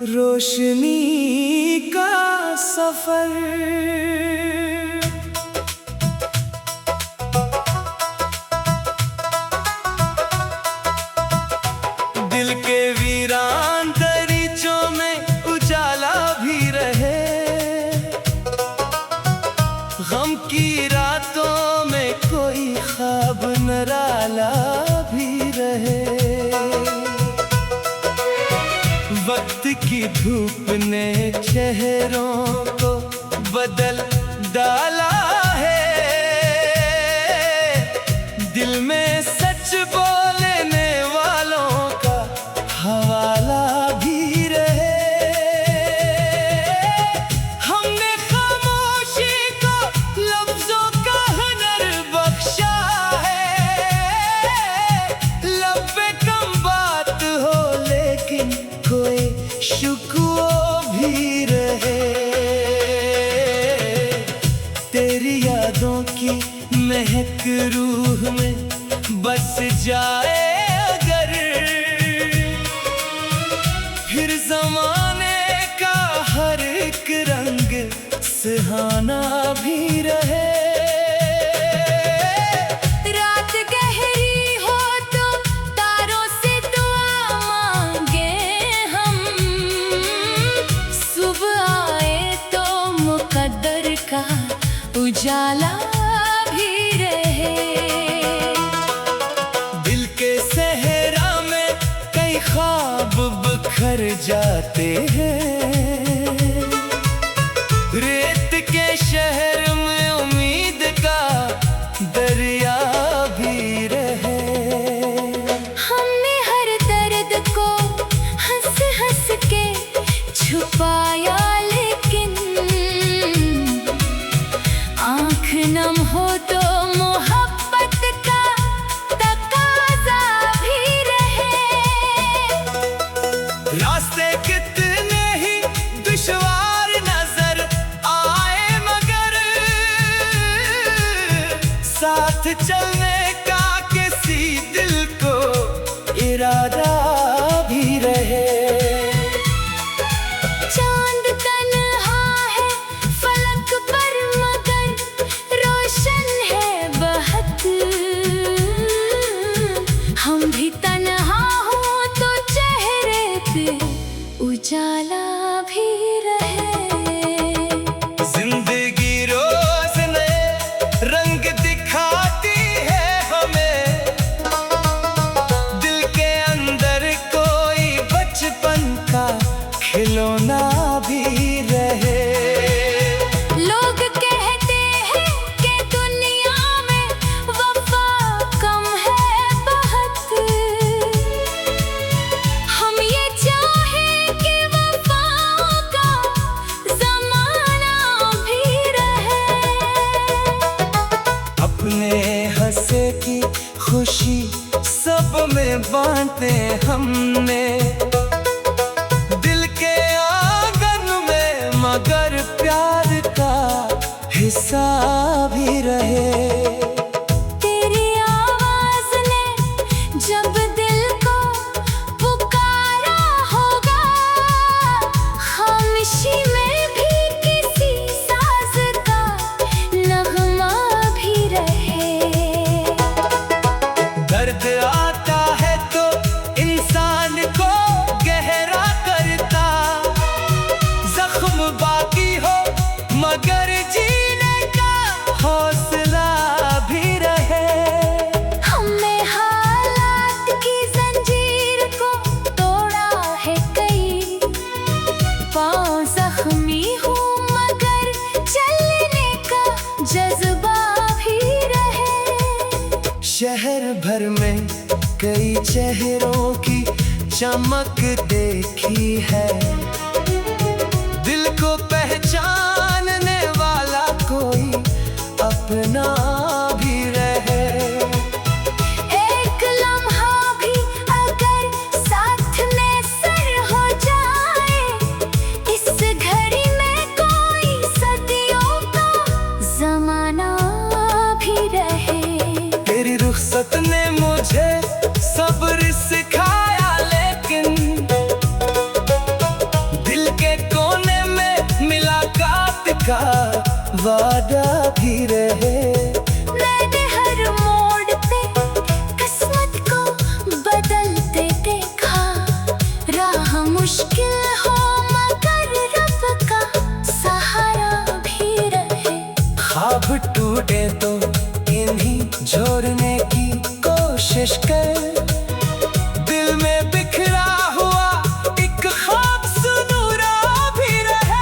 रोशनी का सफर। दिल के वीरान दरीचों में उजाला भी रहे, गम की रातों में कोई ख्वाब निराला भी रहे। वक्त की धूप ने चेहरों को बदल डाला है, दिल में सच बोलने वालों का हवाला भी रहे। हमने खामोशी को लफ्जों का हुनर बख्शा है, लब पे कम बात हो लेकिन कोई शुक्र भी रहे। तेरी यादों की महक रूह में बस जाए अगर, फिर जमाने का हर एक रंग सुहाना भी रहे। रात गहरी हो तो तारों से दुआ मांगे हम, सुबह आए तो मुकद्दर का उजाला भी रहे। दिल के सहरा में कई ख्वाब बिखर जाते हैं, रेत के शहर में उम्मीद का दरिया भी रहे। हमने हर दर्द को हंस हंस के छुपाया, लेकिन आँख नम हो तो मोहब्बत का तकाजा भी रहे। रास्ते कितने ही दुश्वार नजर आए मगर साथ चलने का किसी दिल को इरादा भी रहे। चांद तन्हा है फलक पर मगर रोशन है बहुत, हम भी तन्हा हो तो चेहरे पे उजाला भी रहे। जिंदगी रोज नए रंग दिखाती है हमें, दिल के अंदर कोई बचपन का खिलौना भी रहे। लोग कहते हैं कि दुनिया में वफा कम है बहुत, हम ये चाहें कि वफाओं का ज़माना भी रहे। अपने हंसे की खुशी सब में बांटे हमने, दिल के आंगन में मगर प्यार का हिस्सा भी रहे। तेरी आवाज़ ने जब दिल को पुकारा होगा, खामोशी में भी किसी साज का नगमा भी रहे। दर्द आता है तो इंसान को गहरा करता, जख्म बाकी हो मगर जीने का हौसला भी रहे। हमने हालात की जंजीर को तोड़ा है कई, पाँव जख्मी हूँ मगर चलने का जज्बा भी रहे। शहर भर में कई चेहरों की चमक देखी है, दिल को पहचानने वाला कोई अपना भी रहे। एक लम्हा भी अगर साथ में सर हो जाए, इस घड़ी में कोई सदियों का ज़माना भी रहे। तेरी रुखसत ने मुझे सब्र सिखाया, लेकिन का वादा भी रहे। मैंने हर मोड़ पे किस्मत को बदलते देखा, राह मुश्किल हो मगर रब का सहारा भी रहे। ख्वाब टूटे तो इन्हीं जोड़ने की कोशिश कर, दिल में बिखरा हुआ एक ख्वाब सुनूरा भी रहे।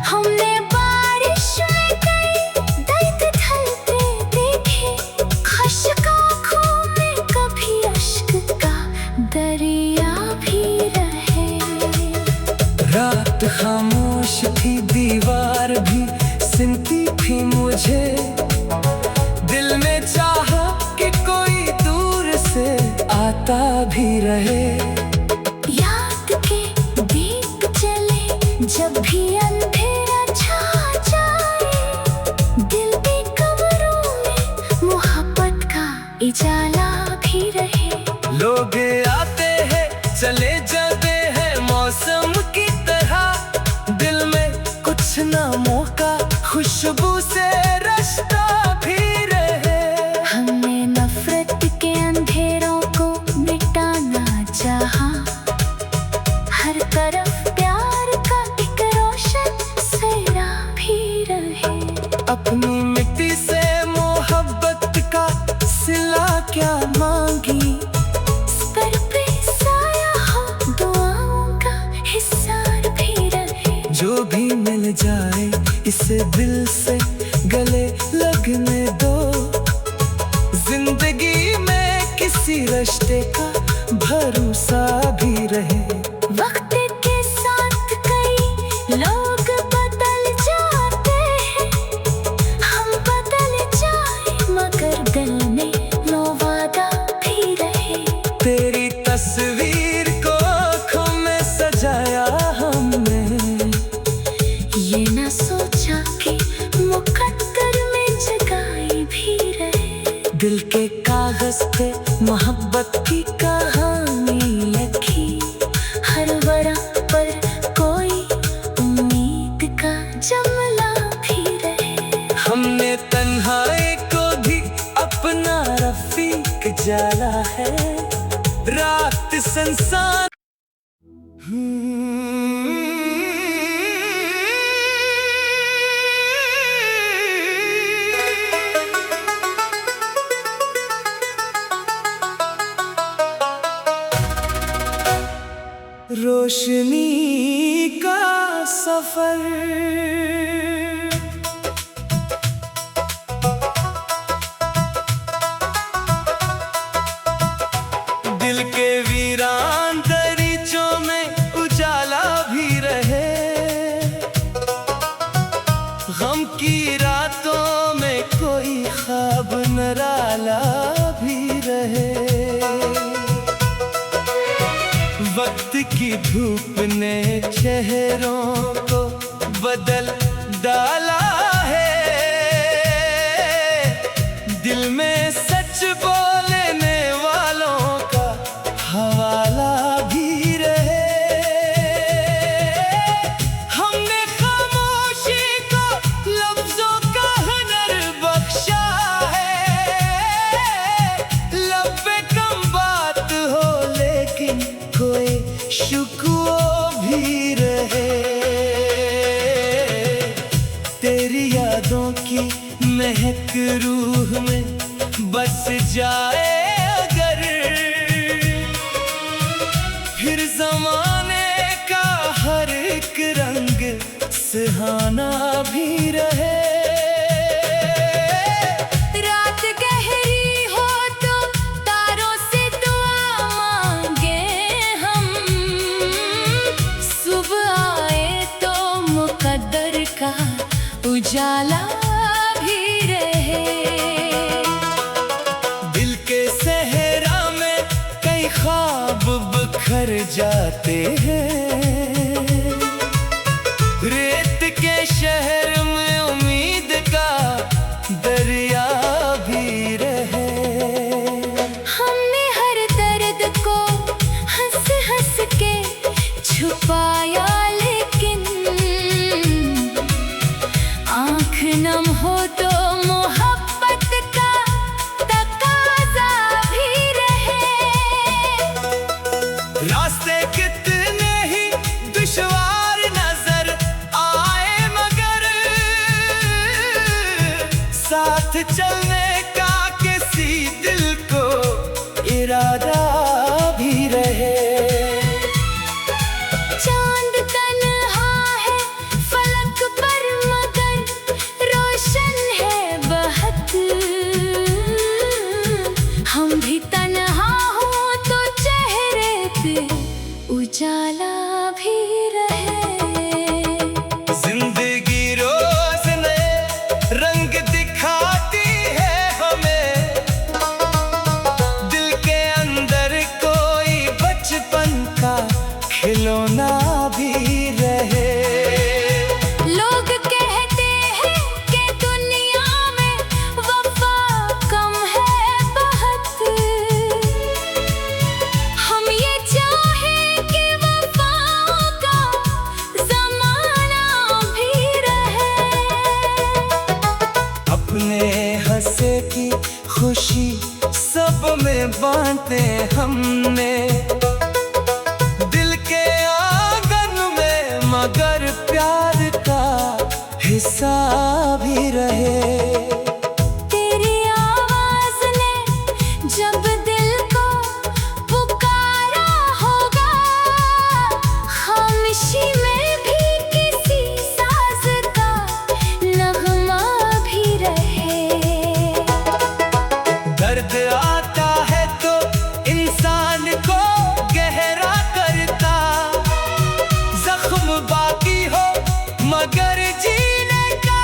हमने बारिश में कई दर्द ढलते देखे, खश्क आँखों में कभी अश्क का दरिया भी रहे। रात खामोश थी, दीवार भी सुनती थी मुझे, दिल में चाहा कि कोई दूर से आता भी रहे। याद के दीप जले जब भी अंधेरा छा जाए, दिल भी कब्रों में मोहब्बत का उजाला भी रहे। लोग आते हैं चले जाते हैं मौसम की तरह, दिल में कुछ नामों का खुशबू से रास्ता भी रहे। हमने नफरत के अंधेरों को मिटाना चाहा, हर तरफ प्यार का एक रोशन सेरा भी रहे। अपनी मिट्टी से मोहब्बत का सिला क्या मांगी, पर पे साया हो दुआओं का हिस्सा भी रहे। जो भी मिल जाए इसे दिल से गले लगने दो, जिंदगी में किसी रिश्ते का भरोसा भी रहे। वक्त के साथ कई लोग बदल जाते हैं, हम बदल जाए मगर दिल में वो वादा भी रहे। तेरी तस्वीर को आँखों में सजाया हमने, ये ना सोचा कि मुकद्दर में जगाई भी रहे। दिल के कागज पे मोहब्बत की कहानी लिखी, हर बरा पर कोई उम्मीद का जमला भी रहे। हमने तन्हाई को भी अपना रफीक जाना है। रात संसार रोशनी का सफर, दिल के वीरान दरीचों में उजाला भी रहे। गम की रातों में कोई ख्वाब निराला भी रहे। वक्त की धूप ने चेहरों को बदल डाला है, दिल में सच बोलने वालों का हवाला भी रहे। हमने खामोशी को लफ्जों का हुनर बख्शा है, लब पे कम बात हो लेकिन कोई शुक्र भी रहे। तेरी यादों की महक रूह में बस जाए अगर, फिर जमाने का हर एक रंग सुहाना भी रहे। रात गहरी हो तो तारों से दुआ मांगे हम, सुबह आए तो मुकद्दर का उजाला भी रहे। दिल के सहरा में कई ख्वाब बिखर जाते हैं, रेत के शहर में उम्मीद का दरिया भी रहे। हमने हर दर्द को हंस हंस के छुपाया, लेकिन कितने ही दुश्वार नजर आए, मगर साथ चलने का किसी दिल को इरादा भी रहे। चांद तन्हा है फलक पर मगर रोशन है बहुत। हम भी तन्हा हो तो चेहरे पे उजाला भी रहे। जिंदगी रोज नए रंग दिखाती है हमें, दिल के अंदर कोई बचपन का खिलौना भी रहे। लोग कहते हैं कि दुनिया में वफा कम है बहुत। हम ये चाहें कि वफाओं का ज़माना भी रहे। अपने हंसे की खुशी सब में बांटे हमने, दिल के आंगन में मगर प्यार का हिस्सा भी रहे। तेरी आवाज़ ने जब दिल को पुकारा होगा, खामोशी में भी किसी साज का नगमा भी रहे। दर्द आता है तो इंसान को गहरा करता, जख्म बाकी हो मगर जीने का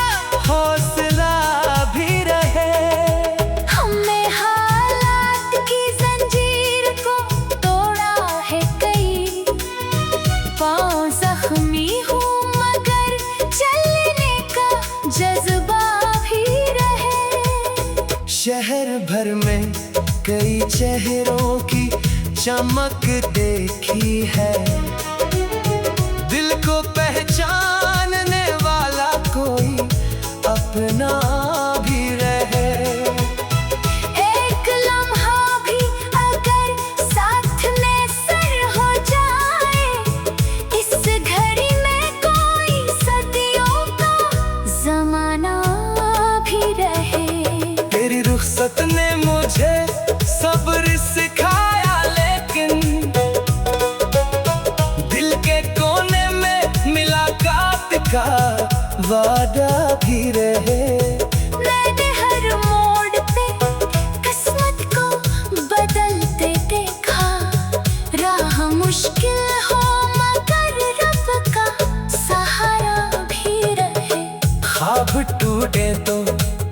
हौसला भी रहे। हमने हालात की जंजीर को तोड़ा है कई, पाँव जख्मी हूँ मगर चलने का जज्बा भी रहे। शहर भर में कई चेहरों की चमक देखी है, दिल को पहचानने वाला कोई अपना भी रहे। एक लम्हा भी अगर साथ में सर हो जाए, इस घड़ी में कोई सदियों का ज़माना भी रहे। तेरी रुखसत ने मुझे सब्र सिखाया, लेकिन दिल के कोने में मुलाकात का वादा भी रहे। मैंने हर मोड़ पे किस्मत को बदलते देखा, राह मुश्किल हो मगर रब का सहारा भी रहे। ख्वाब टूटे तो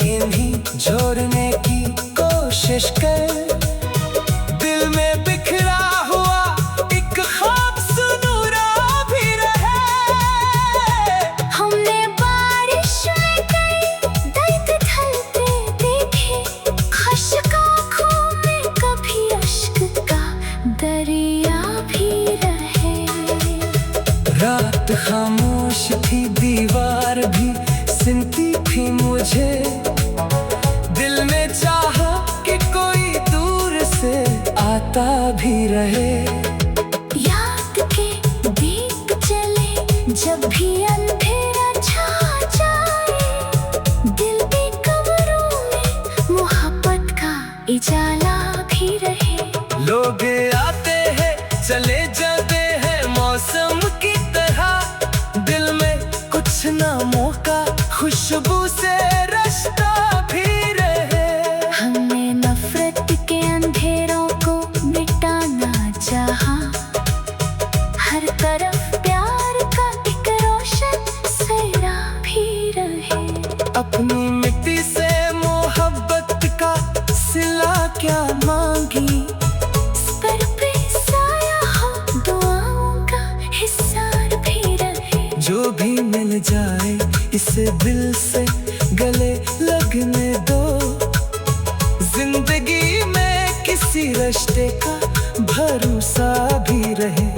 इन्हीं जोड़ने की कोशिश कर, दिल में बिखरा हुआ एक ख्वाब सुनूरा भी रहे। हमने बारिश में कई दर्द ढलते देखे, खश्क आँखों में कभी अश्क का दरिया भी रहे। रात खामोश थी, दीवार भी सुनती थी मुझे, दिल में चाहा कि कोई दूर से आता भी रहे। याद के दीप जले जब भी अंधेरा छा जाए, दिल के कमरों में मोहब्बत का उजाला भी रहे। लोग आते हैं चले जाते हैं मौसम की तरह, दिल में कुछ नामों का खुशबू से रास्ता भी रहे। हमने नफरत के अंधेरों को मिटाना चाहा, हर तरफ प्यार का एक रोशन सेरा भी रहे। अपनी मिट्टी से मोहब्बत का सिला क्या मांगी, पर पे साया हो दुआओं का हिस्सा भी रहे। जो भी मिल जाए इसे दिल से गले लगने दो, जिंदगी में किसी रिश्ते का भरोसा भी रहे।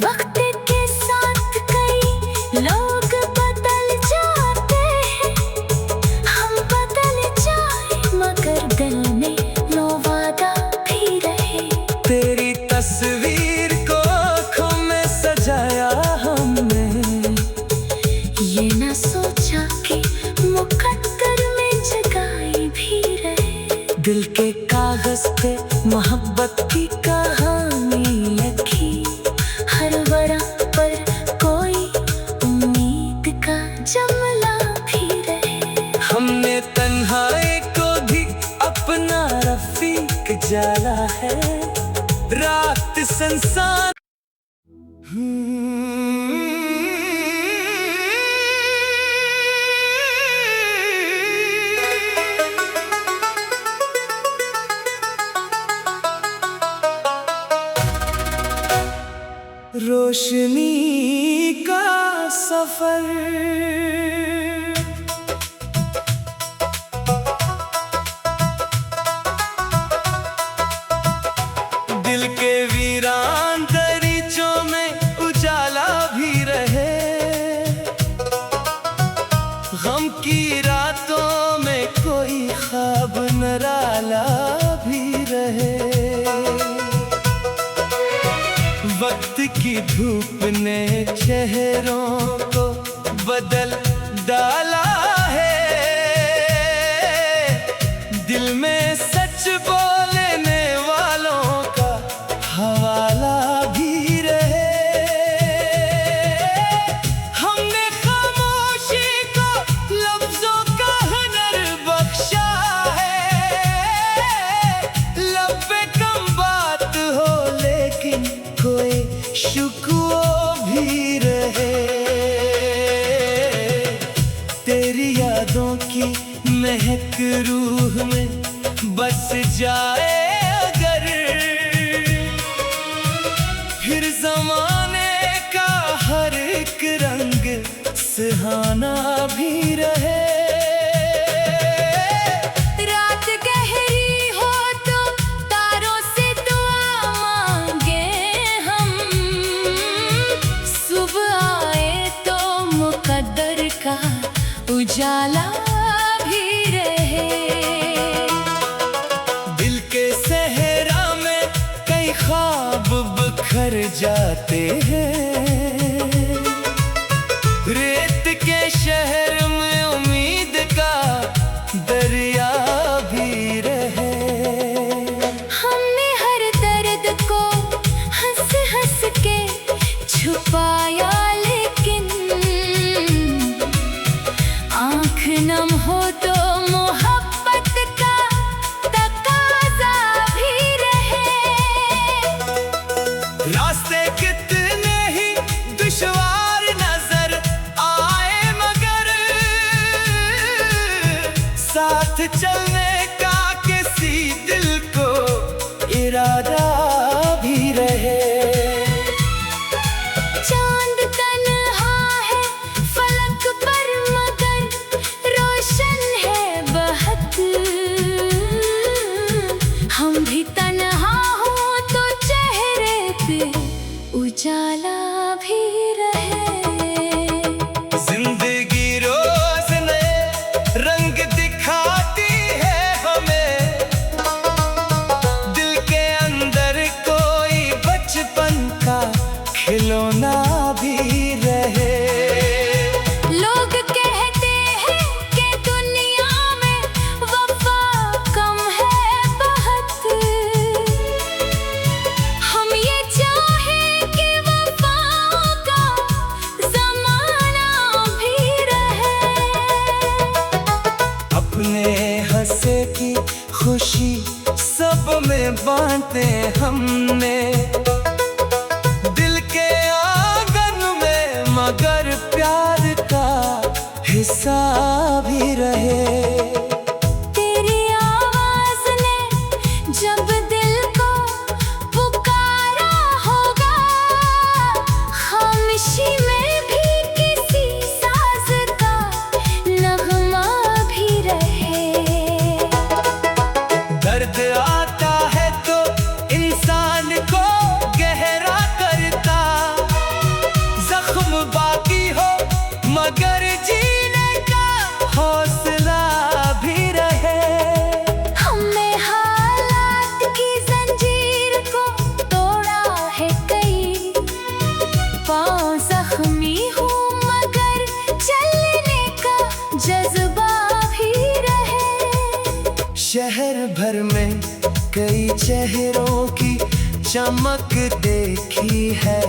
वक्त के साथ कई लोग बदल जाते हैं, हम बदल जाए मगर दिल में नो वादा भी रहे। तेरी तस्वीर को आँखों में उजाला है, रात संसार। रोशनी का सफर, दिल के वीरान दरीचों में उजाला भी रहे, गम की रातों में कोई ख्वाब निराला भी रहे। वक्त की धूप ने चेहरों को बदल डाला है, दिल में सच बोलने वालों का हवाला भी रहे। हमने खामोशी को लफ्जों का हुनर बख्शा है, लब पे कम बात हो लेकिन कोई शुक्र भी रहे। तेरी यादों की महक रूह में बस जाए अगर, फिर जमाने का हर एक रंग सुहाना भी रहे। उजाला भी रहे। दिल के सहरा में कई ख्वाब बिखर जाते हैं, रेत के शहर में उम्मीद का दरिया भी रहे। हमने हर दर्द को हंस हंस के छुपाया, नम हो तो मोहब्बत का तकाज़ा भी रहे। रास्ते कितने ही दुश्वार नजर आए मगर साथ चलने का किसी दिल को इरादा भी रहे। हम भी तन्हा हो तो चेहरे पे उजाला भी रहे। जिंदगी रोज नए रंग दिखाती है हमें, दिल के अंदर कोई बचपन का खिलौना भी रहे। हंसे की खुशी सब में बांटे हमने, दिल के आंगन में मगर प्यार का हिस्सा भी रहे। तेरी आवाज ने जब दिल को पुकारा होगा, खामोशी में भी किसी साज का नगमा भी रहे। दर्द आता है तो इंसान को गहरा करता, जख्म बाकी हो मगर जीने का हौसला भी रहे। हमने हालात की जंजीर को तोड़ा है कई, पाँव जख्मी हूँ मगर चलने का जज्बा भी रहे। शहर भर में कई चेहरों की चमक देखी है,